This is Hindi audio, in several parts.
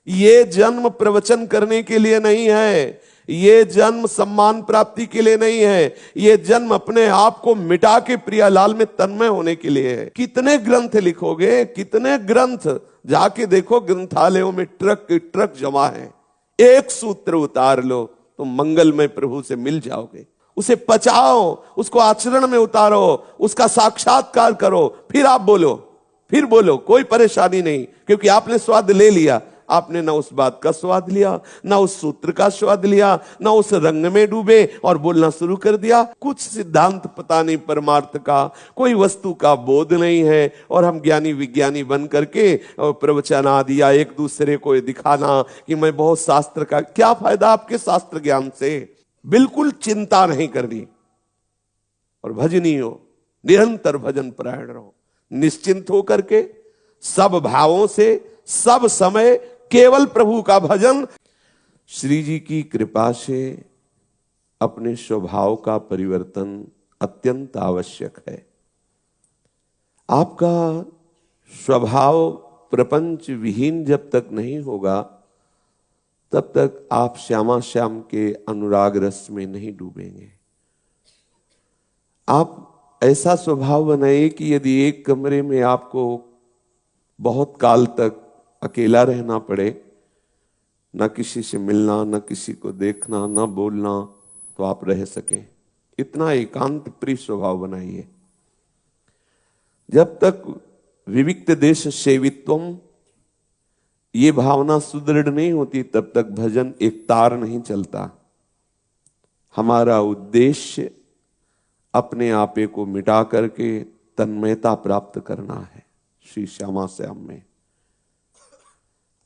ये जन्म प्रवचन करने के लिए नहीं है, ये जन्म सम्मान प्राप्ति के लिए नहीं है, ये जन्म अपने आप को मिटा के प्रियालाल में तन्मय होने के लिए है। कितने ग्रंथ लिखोगे, कितने ग्रंथ, जाके देखो ग्रंथालयों में ट्रक के ट्रक जमा है। एक सूत्र उतार लो तो मंगलमय प्रभु से मिल जाओगे। उसे पचाओ, उसको आचरण में उतारो, उसका साक्षात्कार करो, फिर आप बोलो, फिर बोलो, कोई परेशानी नहीं, क्योंकि आपने स्वाद ले लिया। आपने ना उस बात का स्वाद लिया, ना उस सूत्र का स्वाद लिया, ना उस रंग में डूबे और बोलना शुरू कर दिया। कुछ सिद्धांत पता नहीं परमार्थ का, कोई वस्तु का बोध नहीं है, और हम ज्ञानी विज्ञानी बन करके प्रवचन आदि या एक दूसरे को दिखाना कि मैं बहुत शास्त्र का। क्या फायदा आपके शास्त्र ज्ञान से? बिल्कुल चिंता नहीं करनी, और भजनी हो, निरंतर भजन परायण रहो, निश्चिंत होकर के सब भावों से सब समय केवल प्रभु का भजन। श्री जी की कृपा से अपने स्वभाव का परिवर्तन अत्यंत आवश्यक है। आपका स्वभाव प्रपंच विहीन जब तक नहीं होगा तब तक आप श्यामा श्याम के अनुराग रस में नहीं डूबेंगे। आप ऐसा स्वभाव बनाइए कि यदि एक कमरे में आपको बहुत काल तक अकेला रहना पड़े, ना किसी से मिलना, ना किसी को देखना, ना बोलना, तो आप रह सकें। इतना एकांत प्रिय स्वभाव बनाइए। जब तक विविक्त देश सेवित्वम ये भावना सुदृढ़ नहीं होती तब तक भजन एक तार नहीं चलता। हमारा उद्देश्य अपने आपे को मिटा करके तन्मयता प्राप्त करना है श्री श्यामा श्याम में।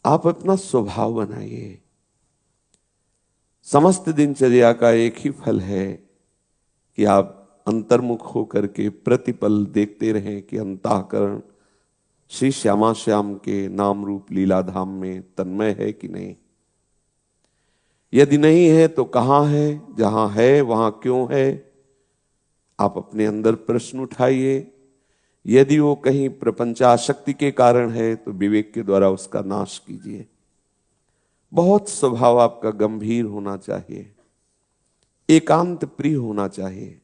आप अपना स्वभाव बनाइए। समस्त दिनचर्या का एक ही फल है कि आप अंतर्मुख होकर के प्रतिपल देखते रहें कि अंतःकरण श्री श्यामा श्याम के नाम रूप लीला धाम में तन्मय है कि नहीं। यदि नहीं है तो कहां है, जहां है वहां क्यों है। आप अपने अंदर प्रश्न उठाइए। यदि वो कहीं प्रपंचाशक्ति के कारण है तो विवेक के द्वारा उसका नाश कीजिए। बहुत स्वभाव आपका गंभीर होना चाहिए, एकांत प्रिय होना चाहिए,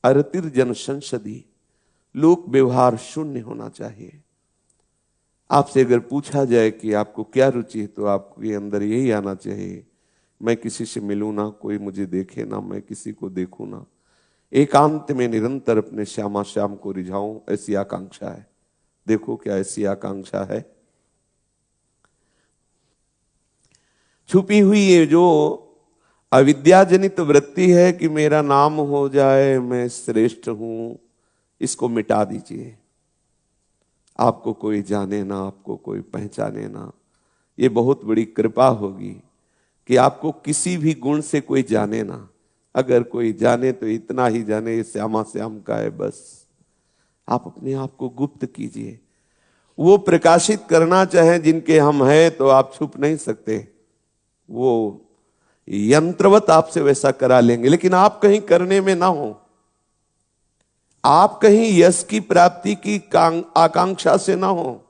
अरतिर जन संसदी, लोक व्यवहार शून्य होना चाहिए। आपसे अगर पूछा जाए कि आपको क्या रुचि है तो आपके अंदर यही आना चाहिए, मैं किसी से मिलूं ना, कोई मुझे देखे ना, मैं किसी को देखूं ना, एकांत में निरंतर अपने श्यामा श्याम को रिझाऊं, ऐसी आकांक्षा है। देखो क्या ऐसी आकांक्षा है। छुपी हुई ये जो अविद्याजनित वृत्ति है कि मेरा नाम हो जाए, मैं श्रेष्ठ हूं, इसको मिटा दीजिए। आपको कोई जाने ना, आपको कोई पहचाने ना, ये बहुत बड़ी कृपा होगी कि आपको किसी भी गुण से कोई जाने ना। अगर कोई जाने तो इतना ही जाने ये श्यामा श्याम का है, बस। आप अपने आप को गुप्त कीजिए। वो प्रकाशित करना चाहे जिनके हम हैं तो आप छुप नहीं सकते, वो यंत्रवत आपसे वैसा करा लेंगे, लेकिन आप कहीं करने में ना हो। आप कहीं यश की प्राप्ति की आकांक्षा से ना हो।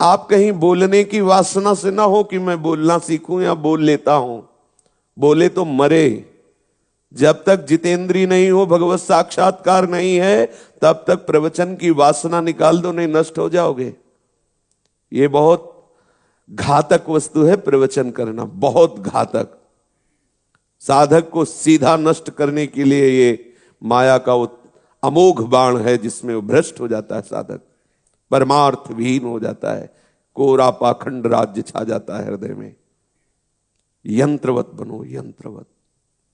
आप कहीं बोलने की वासना से ना हो कि मैं बोलना सीखूं या बोल लेता हूं। बोले तो मरे। जब तक जितेंद्री नहीं हो, भगवत साक्षात्कार नहीं है, तब तक प्रवचन की वासना निकाल दो, नहीं नष्ट हो जाओगे। ये बहुत घातक वस्तु है प्रवचन करना, बहुत घातक। साधक को सीधा नष्ट करने के लिए ये माया का अमोघ बाण है, जिसमें वो भ्रष्ट हो जाता है साधक, परमार्थ विहीन हो जाता है, कोरा पाखंड राज्य छा जाता है हृदय में। यंत्रवत बनो, यंत्रवत।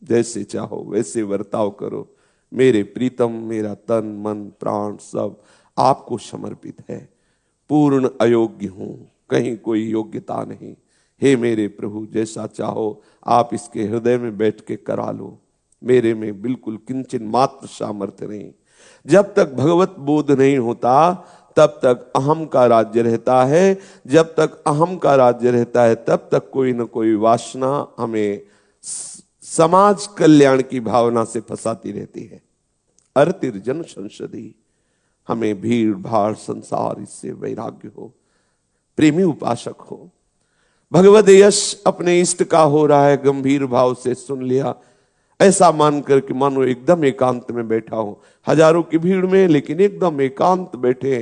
जैसे चाहो वैसे वर्ताव करो। मेरे प्रीतम, मेरा तन मन प्राण सब आपको समर्पित है। पूर्ण अयोग्य हूं, कहीं कोई योग्यता नहीं। हे मेरे प्रभु, जैसा चाहो आप इसके हृदय में बैठ के करा लो। मेरे में बिल्कुल किंचन मात्र सामर्थ्य नहीं। जब तक भगवत बोध नहीं होता तब तक अहम का राज्य रहता है। जब तक अहम का राज्य रहता है तब तक कोई न कोई वासना हमें समाज कल्याण की भावना से फंसाती रहती है। अर्तिर जन संसदी, हमें भीड़ भाड़ संसार इससे वैराग्य हो, प्रेमी उपासक हो। भगवद यश अपने इष्ट का हो रहा है, गंभीर भाव से सुन लिया, ऐसा मान करके मानो एकदम एकांत में बैठा हो, हजारों की भीड़ में लेकिन एकदम एकांत बैठे,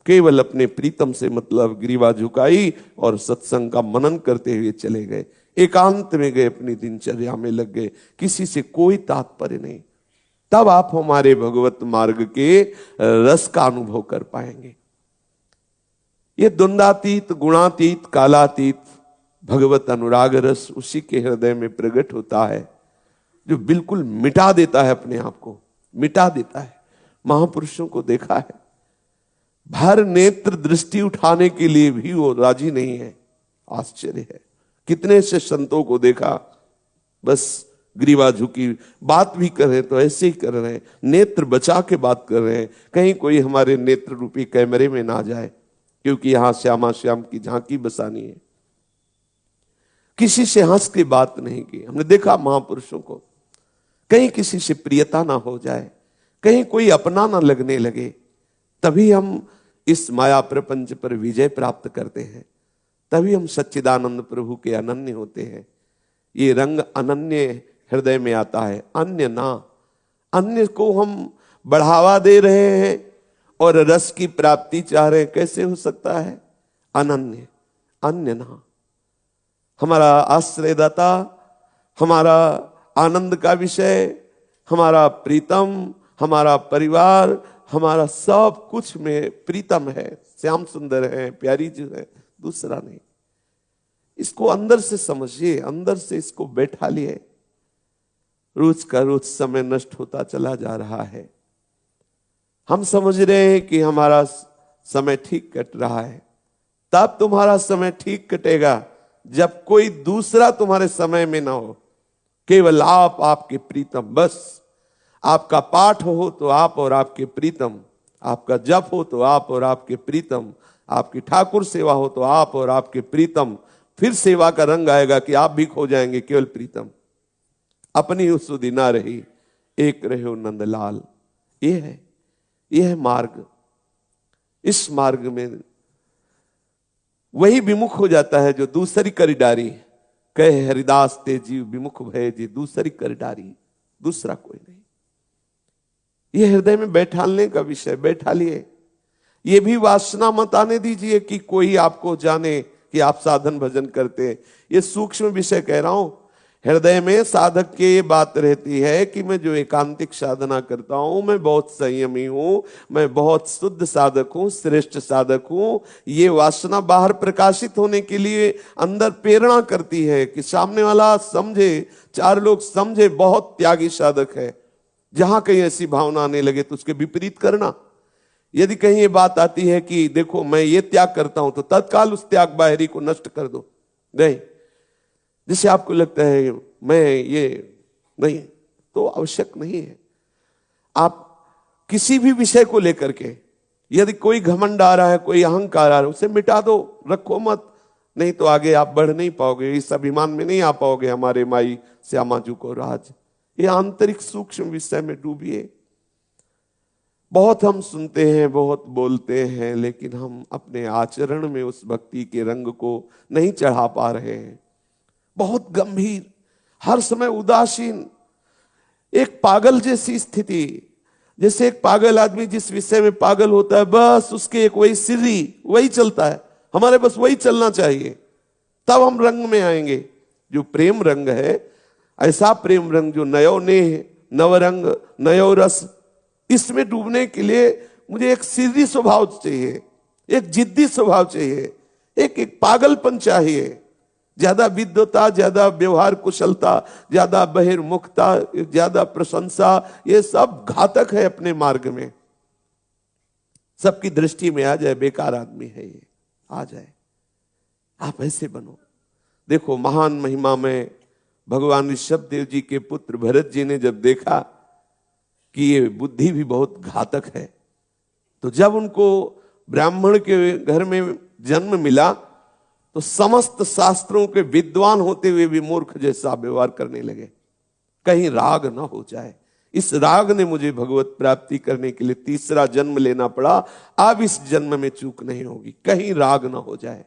केवल अपने प्रीतम से मतलब ग्रीवा झुकाई और सत्संग का मनन करते हुए चले गए, एकांत में गए, अपनी दिनचर्या में लग गए, किसी से कोई तात्पर्य नहीं। तब आप हमारे भगवत मार्ग के रस का अनुभव कर पाएंगे। ये द्वंद्वातीत, गुणातीत, कालातीत भगवत अनुराग रस उसी के हृदय में प्रकट होता है, जो बिल्कुल मिटा देता है, अपने आप को मिटा देता है। महापुरुषों को देखा है, भर नेत्र दृष्टि उठाने के लिए भी वो राजी नहीं है। आश्चर्य है, कितने से संतों को देखा, बस ग्रीवा झुकी, बात भी कर रहे हैं तो ऐसे ही कर रहे हैं, नेत्र बचा के बात कर रहे हैं, कहीं कोई हमारे नेत्र रूपी कैमरे में ना जाए, क्योंकि यहां श्यामा श्याम की झांकी बसानी है। किसी से हंस के बात नहीं की। हमने देखा महापुरुषों को, कहीं किसी से प्रियता ना हो जाए, कहीं कोई अपना ना लगने लगे, तभी हम इस माया प्रपंच पर विजय प्राप्त करते हैं, तभी हम सच्चिदानंद प्रभु के अनन्य होते हैं। ये रंग अनन्य हृदय में आता है, अन्य ना। अन्य को हम बढ़ावा दे रहे हैं और रस की प्राप्ति चाह रहे हैं, कैसे हो सकता है? अनन्य, अन्य ना। हमारा आश्रयदाता, हमारा आनंद का विषय, हमारा प्रीतम, हमारा परिवार, हमारा सब कुछ में प्रीतम है, श्याम सुंदर है, प्यारी जी है, दूसरा नहीं। इसको अंदर से समझिए, अंदर से इसको बैठा लिए। रोज का रोज समय नष्ट होता चला जा रहा है। हम समझ रहे हैं कि हमारा समय ठीक कट रहा है, तब तुम्हारा समय ठीक कटेगा जब कोई दूसरा तुम्हारे समय में ना हो, केवल आप, आपके प्रीतम। बस आपका पाठ हो तो आप और आपके प्रीतम, आपका जप हो तो आप और आपके प्रीतम, आपकी ठाकुर सेवा हो तो आप और आपके प्रीतम। फिर सेवा का रंग आएगा कि आप भी खो जाएंगे, केवल प्रीतम। अपनी उस सुधि ना रही, एक रहे हो नंदलाल। यह है मार्ग। इस मार्ग में वही विमुख हो जाता है जो दूसरी कर डारी, कहे हरिदास ते जीव विमुख भय जी दूसरी कर डारी, दूसरा कोई नहीं। यह हृदय में बैठालने का विषय, बैठा लिए। ये भी वासना मत आने दीजिए कि कोई आपको जाने कि आप साधन भजन करते हैं। ये सूक्ष्म विषय कह रहा हूं। हृदय में साधक की ये बात रहती है कि मैं जो एकांतिक साधना करता हूं, मैं बहुत संयमी हूं, मैं बहुत शुद्ध साधक हूं, श्रेष्ठ साधक हूं। ये वासना बाहर प्रकाशित होने के लिए अंदर प्रेरणा करती है कि सामने वाला समझे, चार लोग समझे बहुत त्यागी साधक है। जहां कहीं ऐसी भावना आने लगे तो उसके विपरीत करना। यदि कहीं ये बात आती है कि देखो मैं ये त्याग करता हूं, तो तत्काल उस त्याग बाहरी को नष्ट कर दो। नहीं, जिसे आपको लगता है मैं ये नहीं, तो आवश्यक नहीं है। आप किसी भी विषय को लेकर के यदि कोई घमंड आ रहा है, कोई अहंकार आ रहा है, उसे मिटा दो, रखो मत। नहीं तो आगे आप बढ़ नहीं पाओगे, इस अभिमान में नहीं आ पाओगे हमारे माई श्यामा जी को राज। ये आंतरिक सूक्ष्म विषय में डूबिए। बहुत हम सुनते हैं, बहुत बोलते हैं, लेकिन हम अपने आचरण में उस भक्ति के रंग को नहीं चढ़ा पा रहे हैं। बहुत गंभीर, हर समय उदासीन, एक पागल जैसी स्थिति। जैसे एक पागल आदमी जिस विषय में पागल होता है, बस उसके एक वही सिरी, वही चलता है। हमारे बस वही चलना चाहिए, तब हम रंग में आएंगे। जो प्रेम रंग है, ऐसा प्रेम रंग जो नयो नेह, नवरंग, नयो रस, इसमें डूबने के लिए मुझे एक सीधी स्वभाव चाहिए, एक जिद्दी स्वभाव चाहिए, एक पागलपन चाहिए। ज्यादा विद्वता, ज्यादा व्यवहार कुशलता, ज्यादा बहिर्मुखता, ज्यादा प्रशंसा, ये सब घातक है अपने मार्ग में। सबकी दृष्टि में आ जाए बेकार आदमी है ये, आ जाए। आप ऐसे बनो। देखो महान महिमा में भगवान ऋषभदेव जी के पुत्र भरत जी ने जब देखा कि ये बुद्धि भी बहुत घातक है, तो जब उनको ब्राह्मण के घर में जन्म मिला तो समस्त शास्त्रों के विद्वान होते हुए भी मूर्ख जैसा व्यवहार करने लगे। कहीं राग ना हो जाए। इस राग ने मुझे भगवत प्राप्ति करने के लिए तीसरा जन्म लेना पड़ा। अब इस जन्म में चूक नहीं होगी, कहीं राग ना हो जाए।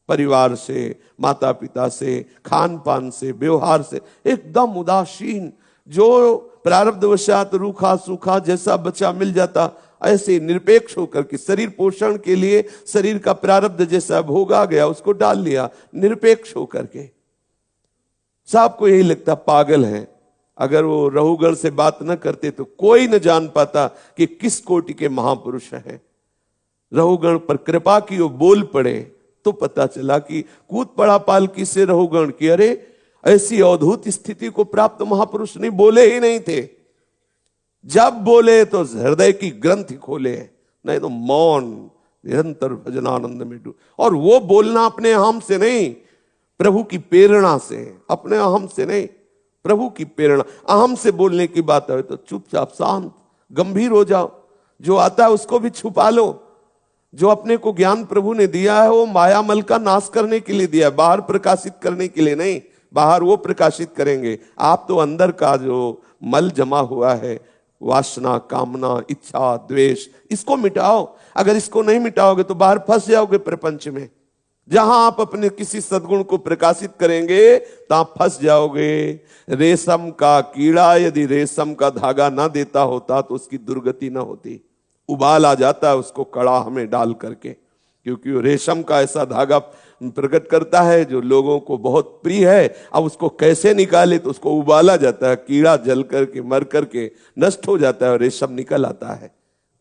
परिवार से, माता पिता से, खान पान से, व्यवहार से एकदम उदासीन, जो प्रारब्धवशात रूखा सूखा जैसा बच्चा मिल जाता ऐसे निरपेक्ष होकर के शरीर पोषण के लिए शरीर का प्रारब्ध जैसा भोगा गया उसको डाल लिया, निरपेक्ष होकर के। साहब को यही लगता पागल है। अगर वो रहुगण से बात न करते तो कोई न जान पाता कि किस कोटि के महापुरुष हैं। रहुगण पर कृपा की वो बोल पड़े तो पता चला कि कूद पड़ा पालकी से रहुगण की, अरे ऐसी अद्भुत स्थिति को प्राप्त महापुरुष नहीं, बोले ही नहीं थे। जब बोले तो हृदय की ग्रंथि खोले, नहीं तो मौन निरंतर भजनानंद में डूब। और वो बोलना अपने अहम से नहीं, प्रभु की प्रेरणा से, अपने अहम से नहीं, प्रभु की प्रेरणा। अहम से बोलने की बात है तो चुपचाप शांत गंभीर हो जाओ। जो आता है उसको भी छुपा लो। जो अपने को ज्ञान प्रभु ने दिया है वो मायामल का नाश करने के लिए दिया है, बाहर प्रकाशित करने के लिए नहीं। बाहर वो प्रकाशित करेंगे, आप तो अंदर का जो मल जमा हुआ है, वासना, कामना, इच्छा, द्वेष, इसको मिटाओ। अगर इसको नहीं मिटाओगे तो बाहर फंस जाओगे प्रपंच में। जहां आप अपने किसी सद्गुण को प्रकाशित करेंगे तो आप फंस जाओगे। रेशम का कीड़ा यदि रेशम का धागा ना देता होता तो उसकी दुर्गति ना होती। उबाल आ जाता है उसको कड़ा में डाल करके, क्योंकि वो रेशम का ऐसा धागा प्रकट करता है जो लोगों को बहुत प्रिय है। अब उसको कैसे निकाले तो उसको उबाला जाता है, कीड़ा जल करके मर करके नष्ट हो जाता है और रेशम निकल आता है।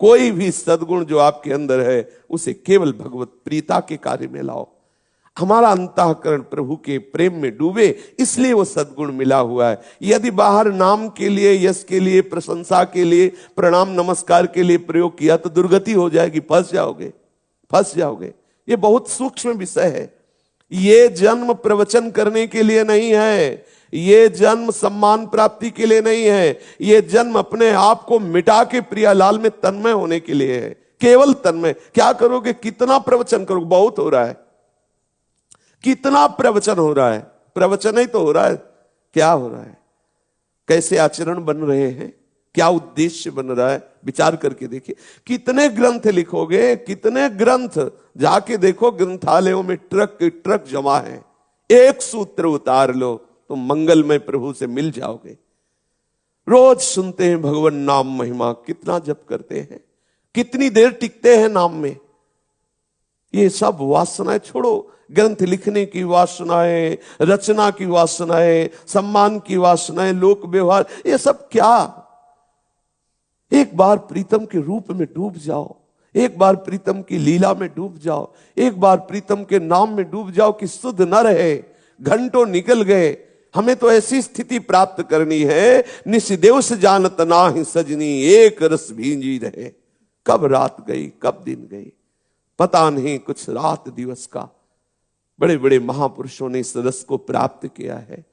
कोई भी सद्गुण जो आपके अंदर है उसे केवल भगवत प्रीता के कार्य में लाओ। हमारा अंतःकरण प्रभु के प्रेम में डूबे, इसलिए वो सद्गुण मिला हुआ है। यदि बाहर नाम के लिए, यश के लिए, प्रशंसा के लिए, प्रणाम नमस्कार के लिए प्रयोग किया तो दुर्गति हो जाएगी, फंस जाओगे, फंस जाओगे। ये बहुत सूक्ष्म विषय है। ये जन्म प्रवचन करने के लिए नहीं है, ये जन्म सम्मान प्राप्ति के लिए नहीं है, ये जन्म अपने आप को मिटा के प्रियालाल में तन्मय होने के लिए है, केवल तन्मय। क्या करोगे? कितना प्रवचन करोगे? बहुत हो रहा है। कितना प्रवचन हो रहा है? प्रवचन ही तो हो रहा है। क्या हो रहा है? कैसे आचरण बन रहे हैं? क्या उद्देश्य बन रहा है? विचार करके देखिए। कितने ग्रंथ लिखोगे? कितने ग्रंथ? जाके देखो ग्रंथालयों में ट्रक के ट्रक जमा है। एक सूत्र उतार लो तो मंगलमय प्रभु से मिल जाओगे। रोज सुनते हैं भगवान नाम महिमा, कितना जप करते हैं, कितनी देर टिकते हैं नाम में। ये सब वासनाएं छोड़ो। ग्रंथ लिखने की वासनाएं, रचना की वासनाएं, सम्मान की वासनाएं, लोक व्यवहार, ये सब क्या? एक बार प्रीतम के रूप में डूब जाओ, एक बार प्रीतम की लीला में डूब जाओ, एक बार प्रीतम के नाम में डूब जाओ कि सुध न रहे। घंटों निकल गए। हमें तो ऐसी स्थिति प्राप्त करनी है, निशिदेव से जानत नाहि सजनी, एक रस भींजी रहे। कब रात गई, कब दिन गई, पता नहीं। कुछ रात दिवस का बड़े बड़े महापुरुषों ने इस रस को प्राप्त किया है।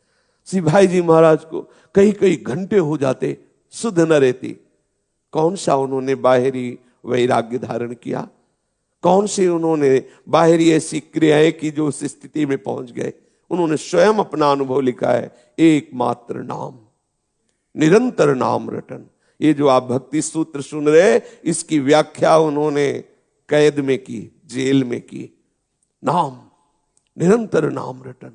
श्री भाई जी महाराज को कई कई घंटे हो जाते, सुध न रहती। कौन सा उन्होंने बाहरी वैराग्य धारण किया? कौन से उन्होंने बाहरी ऐसी क्रियाएं की जो उस स्थिति में पहुंच गए? उन्होंने स्वयं अपना अनुभव लिखा है। एकमात्र नाम, निरंतर नाम रटन। ये जो आप भक्ति सूत्र सुन रहे, इसकी व्याख्या उन्होंने कैद में की, जेल में की। नाम, निरंतर नाम रटन।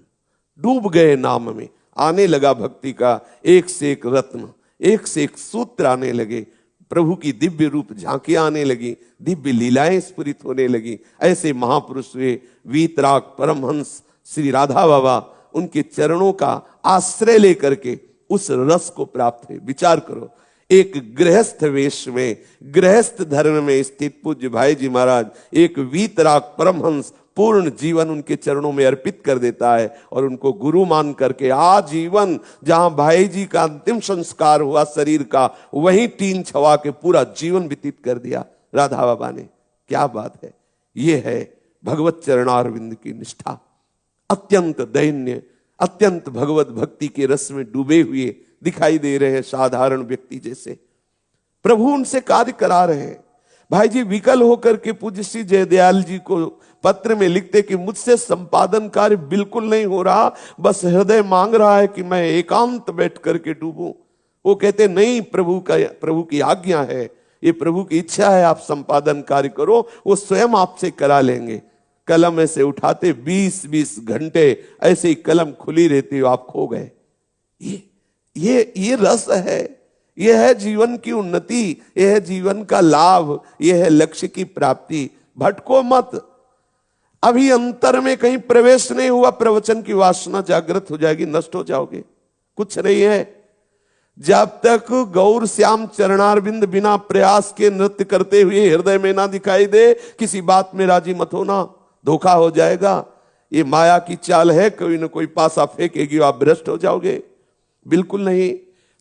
डूब गए नाम में। आने लगा भक्ति का एक से एक रत्न, एक से एक सूत्र आने लगे। प्रभु की दिव्य रूप झांकियां आने लगी, दिव्य लीलाएं स्फुरित होने लगी। ऐसे महापुरुष हुए वीतराग परमहंस श्री राधा बाबा, उनके चरणों का आश्रय लेकर के उस रस को प्राप्त हुए। विचार करो, एक गृहस्थ वेश में, गृहस्थ धर्म में स्थित पूज्य भाई जी महाराज एक वीतराग परमहंस पूर्ण जीवन उनके चरणों में अर्पित कर देता है और उनको गुरु मान करके आजीवन, जहां भाई जी का अंतिम संस्कार हुआ शरीर का, वहीं टीन छवा के पूरा जीवन व्यतीत कर दिया राधा बाबा ने। क्या बात है! ये है भगवत चरणारविंद की निष्ठा। अत्यंत दैन्य, अत्यंत भगवत भक्ति के रस में डूबे हुए दिखाई दे रहे हैं, साधारण व्यक्ति जैसे। प्रभु उनसे कार्य करा रहे हैं। भाई जी विकल होकर के पूज्य श्री जयदयाल जी को पत्र में लिखते कि मुझसे संपादन कार्य बिल्कुल नहीं हो रहा, बस हृदय मांग रहा है कि मैं एकांत बैठ करके डूबूं। वो कहते नहीं, प्रभु की आज्ञा है, ये प्रभु की इच्छा है, आप संपादन कार्य करो, वो स्वयं आपसे करा लेंगे। कलम ऐसे उठाते 20-20 घंटे ऐसे ही कलम खुली रहती हो, आप खो गए। ये रस है, ये है जीवन की उन्नति, ये है जीवन का लाभ, ये है लक्ष्य की प्राप्ति। भटको मत, अभी अंतर में कहीं प्रवेश नहीं हुआ, प्रवचन की वासना जागृत हो जाएगी, नष्ट हो जाओगे। कुछ नहीं है। जब तक गौर श्याम चरणारविंद बिना प्रयास के नृत्य करते हुए हृदय में ना दिखाई दे, किसी बात में राजी मत होना, धोखा हो जाएगा। ये माया की चाल है, कोई ना कोई पासा फेंकेगी, आप भ्रष्ट हो जाओगे। बिल्कुल नहीं,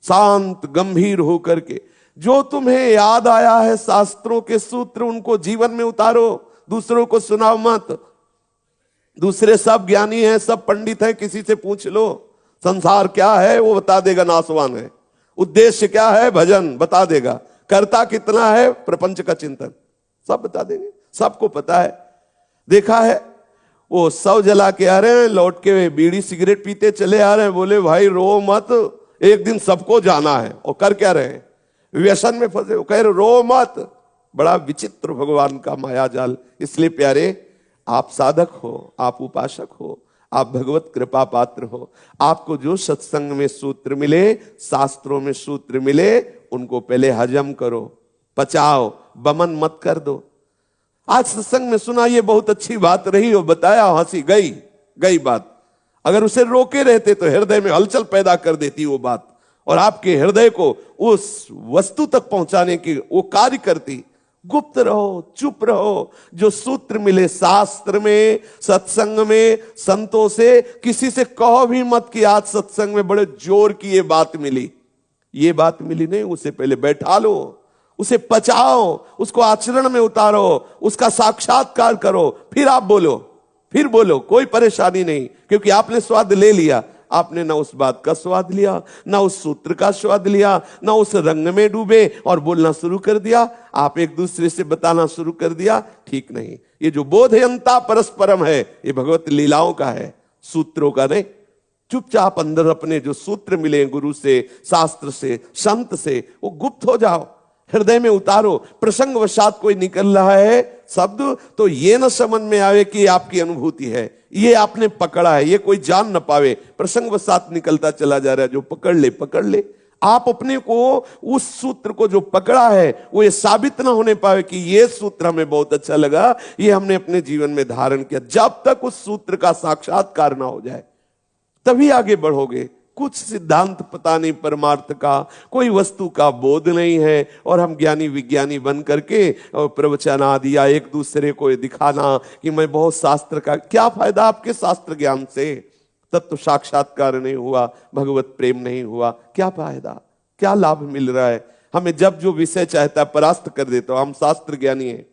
शांत गंभीर होकर के जो तुम्हें याद आया है शास्त्रों के सूत्र, उनको जीवन में उतारो, दूसरों को सुनाओ मत। दूसरे सब ज्ञानी हैं, सब पंडित हैं, किसी से पूछ लो संसार क्या है, वो बता देगा नासवान है। उद्देश्य क्या है, भजन बता देगा। कर्ता कितना है, प्रपंच का चिंतन, सब बता देंगे, सबको पता है। देखा है, वो सब जला के आ रहे हैं, लौट के बीड़ी सिगरेट पीते चले आ रहे हैं, बोले भाई रो मत, एक दिन सबको जाना है। और कर क्या रहे हैं, व्यसन में फंसे, कह रहे रो मत। बड़ा विचित्र भगवान का माया जाल। इसलिए प्यारे, आप साधक हो, आप उपासक हो, आप भगवत कृपा पात्र हो, आपको जो सत्संग में सूत्र मिले, शास्त्रों में सूत्र मिले, उनको पहले हजम करो, पचाओ, बमन मत कर दो। आज सत्संग में सुना, ये बहुत अच्छी बात रही हो, बताया, हंसी गई बात। अगर उसे रोके रहते तो हृदय में हलचल पैदा कर देती वो बात, और आपके हृदय को उस वस्तु तक पहुंचाने की वो कार्य करती। गुप्त रहो, चुप रहो। जो सूत्र मिले शास्त्र में, सत्संग में, संतों से, किसी से कहो भी मत कि आज सत्संग में बड़े जोर की ये बात मिली। ये बात मिली नहीं, उसे पहले बैठा लो, उसे पचाओ, उसको आचरण में उतारो, उसका साक्षात्कार करो, फिर आप बोलो, फिर बोलो, कोई परेशानी नहीं। क्योंकि आपने स्वाद ले लिया, आपने ना उस बात का स्वाद लिया, ना उस सूत्र का स्वाद लिया, ना उस रंग में डूबे और बोलना शुरू कर दिया, आप एक दूसरे से बताना शुरू कर दिया। ठीक नहीं। ये जो बोधयंता परस्परम है, ये भगवत लीलाओं का है, सूत्रों का नहीं। चुपचाप अंदर अपने जो सूत्र मिले गुरु से, शास्त्र से, संत से, वो गुप्त हो जाओ, हृदय में उतारो। प्रसंग वशात कोई निकल रहा है शब्द, तो ये न समझ में आवे कि ये आपकी अनुभूति है, ये आपने पकड़ा है, ये कोई जान न पावे। प्रसंग वशात निकलता चला जा रहा है, जो पकड़ ले। आप अपने को उस सूत्र को जो पकड़ा है, वो ये साबित ना होने पावे कि ये सूत्र हमें बहुत अच्छा लगा, ये हमने अपने जीवन में धारण किया। जब तक उस सूत्र का साक्षात्कार ना हो जाए, तभी आगे बढ़ोगे। कुछ सिद्धांत पता नहीं परमार्थ का, कोई वस्तु का बोध नहीं है, और हम ज्ञानी विज्ञानी बन करके प्रवचन आदि या एक दूसरे को दिखाना कि मैं बहुत शास्त्र का। क्या फायदा आपके शास्त्र ज्ञान से? तत्व साक्षात्कार नहीं हुआ, भगवत प्रेम नहीं हुआ, क्या फायदा, क्या लाभ मिल रहा है? हमें जब जो विषय चाहता है परास्त कर देता हूं। हम शास्त्र ज्ञानी हैं,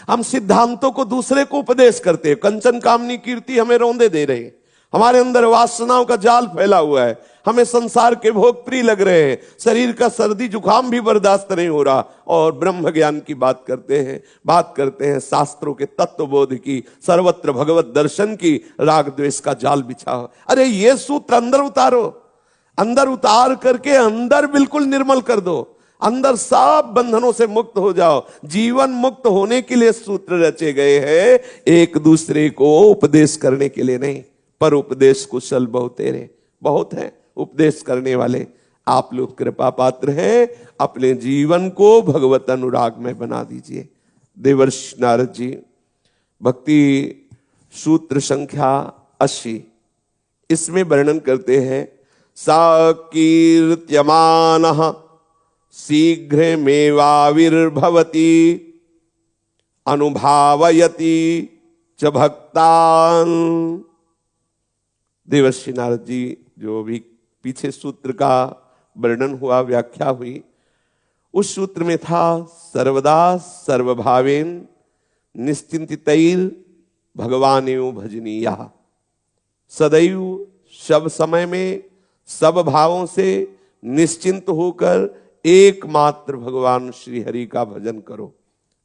हम सिद्धांतों को दूसरे को उपदेश करते हैं। कंचन कामनी कीर्ति हमें रौंदे दे रहे हैं, हमारे अंदर वासनाओं का जाल फैला हुआ है, हमें संसार के भोग प्रिय लग रहे हैं, शरीर का सर्दी जुकाम भी बर्दाश्त नहीं हो रहा, और ब्रह्म ज्ञान की बात करते हैं शास्त्रों के तत्वबोध की, सर्वत्र भगवत दर्शन की, राग द्वेष का जाल बिछाओ। अरे ये सूत्र अंदर उतारो, अंदर उतार करके अंदर बिल्कुल निर्मल कर दो, अंदर सब बंधनों से मुक्त हो जाओ। जीवन मुक्त होने के लिए सूत्र रचे गए हैं, एक दूसरे को उपदेश करने के लिए नहीं। पर उपदेश कुशल बहुतेरे, बहुत है उपदेश करने वाले। आप लोग कृपा पात्र हैं, अपने जीवन को भगवत अनुराग में बना दीजिए। देवर्षि नारद जी भक्ति सूत्र संख्या 80, इसमें वर्णन करते हैं, सा कीर्त्यमानः शीघ्रमेवाविर्भवति अनुभावयति च भक्तान्। देवर्षि नारद जी जो भी पीछे सूत्र का वर्णन हुआ, व्याख्या हुई, उस सूत्र में था सर्वदा सर्वभावेन निश्चिंतितैर भगवानेव भजनीया। सदैव सब समय में सब भावों से निश्चिंत होकर एकमात्र भगवान श्री हरि का भजन करो।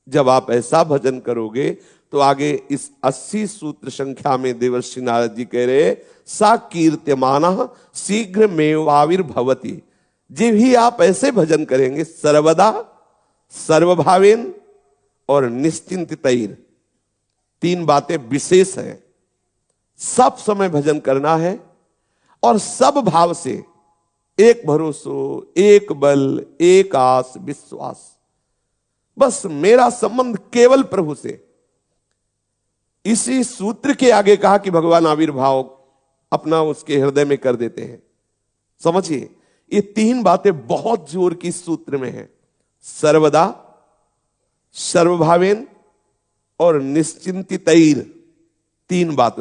जब आप ऐसा भजन करोगे तो आगे इस 80 सूत्र संख्या में देवर्षि नारद जी कह रहे, सा कीर्त्यमानः शीघ्रमेवाविर्भवति। जब ही आप ऐसे भजन करेंगे, सर्वदा सर्वभावेन और निश्चिंतितैर, तीन बातें विशेष है। सब समय भजन करना है और सब भाव से, एक भरोसो, एक बल, एक आस, विश्वास। बस मेरा संबंध केवल प्रभु से। इसी सूत्र के आगे कहा कि भगवान आविर्भाव अपना उसके हृदय में कर देते हैं। समझिए, ये तीन बातें बहुत जोर की सूत्र में है। सर्वदा, सर्वभावेन और निश्चिंतितैर, तीन बात।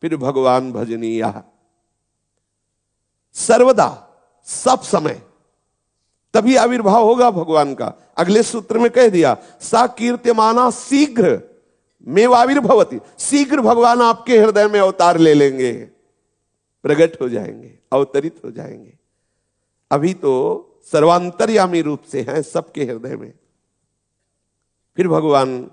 फिर भगवान भजनीय। सर्वदा, सब समय, तभी आविर्भाव होगा भगवान का। अगले सूत्र में कह दिया, सा कीर्त्यमाना शीघ्र मेवाविर्भवति। शीघ्र भगवान आपके हृदय में अवतार ले लेंगे, प्रकट हो जाएंगे, अवतरित हो जाएंगे। अभी तो सर्वांतर्यामी रूप से हैं सबके हृदय में। फिर भगवान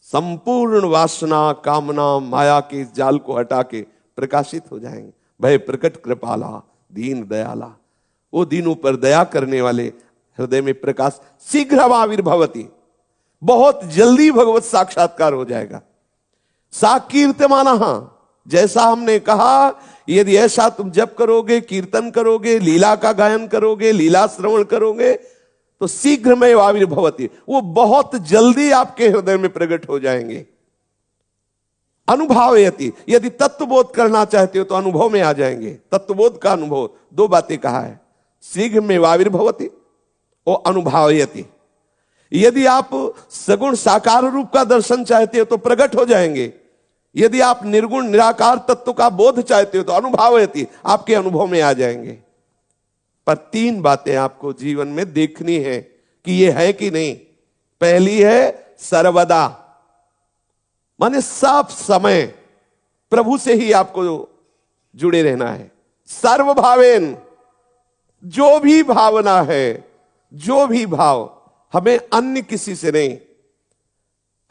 संपूर्ण वासना, कामना, माया के जाल को हटा के प्रकाशित हो जाएंगे। भय प्रकट कृपाला दीन दयाला, वो दीनों पर दया करने वाले हृदय में प्रकाश। शीघ्र आविर्भवती, बहुत जल्दी भगवत साक्षात्कार हो जाएगा। सा कीर्त्यमाना, जैसा हमने कहा, यदि ऐसा तुम जप करोगे, कीर्तन करोगे, लीला का गायन करोगे, लीला श्रवण करोगे, तो शीघ्र में आविर्भवती, वो बहुत जल्दी आपके हृदय में प्रकट हो जाएंगे। अनुभावयति, यदि तत्वबोध करना चाहते हो तो अनुभव में आ जाएंगे। तत्वबोध का अनुभव, दो बातें कहा है, शीघ्र में आविर्भवती और अनुभावयति। यदि आप सगुण साकार रूप का दर्शन चाहते हो तो प्रकट हो जाएंगे। यदि आप निर्गुण निराकार तत्व का बोध चाहते हो तो अनुभावयति, आपके अनुभव में आ जाएंगे। पर तीन बातें आपको जीवन में देखनी है कि ये है कि नहीं। पहली है सर्वदा, माने सब समय प्रभु से ही आपको जुड़े रहना है। सर्वभावेन, जो भी भावना है, जो भी भाव, हमें अन्य किसी से नहीं।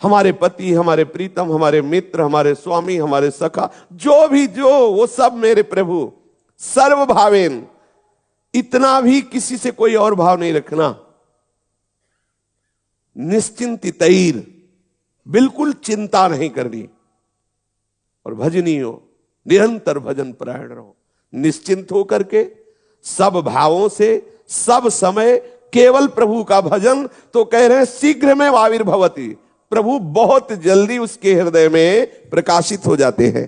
हमारे पति, हमारे प्रीतम, हमारे मित्र, हमारे स्वामी, हमारे सखा, जो भी, जो, वो सब मेरे प्रभु। सर्वभावेन, इतना भी किसी से कोई और भाव नहीं रखना। निश्चिंतितैर, बिल्कुल चिंता नहीं करनी। और भजनीयो, निरंतर भजन परायण रहो। निश्चिंत होकर के सब भावों से, सब समय केवल प्रभु का भजन। तो कह रहे हैं शीघ्र में आविर्भवती, प्रभु बहुत जल्दी उसके हृदय में प्रकाशित हो जाते हैं।